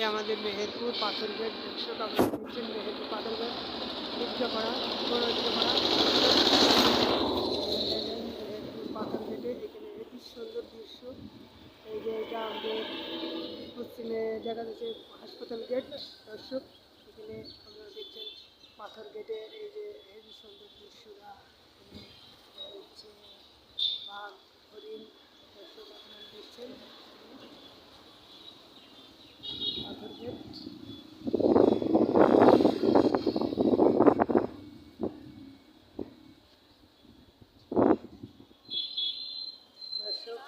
আমাদের মেহেরপুর পাথরঘাট দর্শক, আপনারা দেখছেন মেহেরপুর পাথরঘাট উচ্চপাড়া উচ্চপাড়া মেহেরপুর পাথরঘাটে এখানে একটি সুন্দর দৃশ্য। এই যে এটা আমাদের পশ্চিমে দেখা যাচ্ছে হাসপাতাল গেট দর্শক। এখানে আপনারা দেখছেন পাথর গেটের এই যে হেবি সুন্দর দৃশ্যটা হচ্ছে বাঘ হরিণ দর্শক, আপনারা দেখছেন পাথর গেট। দর্শক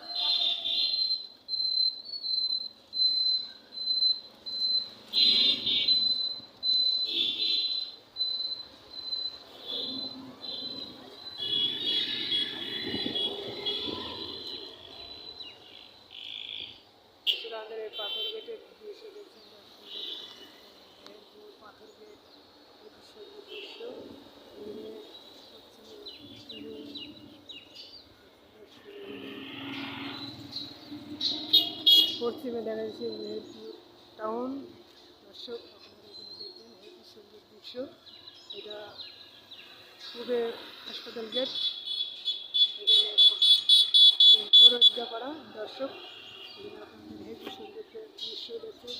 আমাদের এই পাথর গেটের দৃশ্য দেখছেন মেহেরপুর পাথর গেট সুন্দর দৃশ্য। পশ্চিমে দেখা যাচ্ছে মেহেরপুর টাউন দর্শক, আপনারা এখানে দেখবেন হেবি সুন্দর দৃশ্য। এটা পূবে হাসপাতাল গেট, এখানে পৌরহিত্যপাড়া দর্শক, এখানে আপনাদের হেবি সুন্দর দৃশ্য দেখুন।